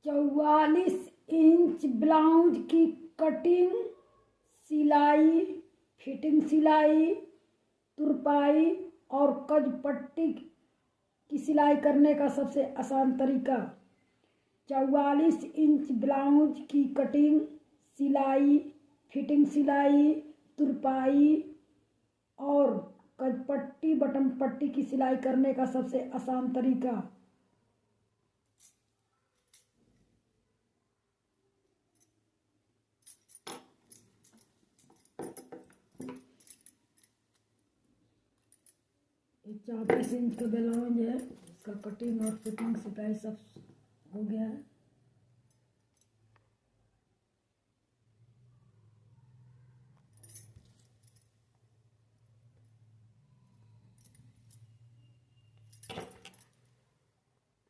44 inch blouse की cutting, सिलाई, fitting सिलाई, तुरपाई और कज पट्टी की सिलाई करने का सबसे आसान तरीका। 44 इंच ब्लाउज की कटिंग, सिलाई, फिटिंग सिलाई, तुरपाई और कज पट्टी बटन पट्टी की सिलाई करने का सबसे आसान तरीका। ये 34 इंच का ब्लाउज है, इसका कटिंग और फिटिंग सिलाई सब हो गया है।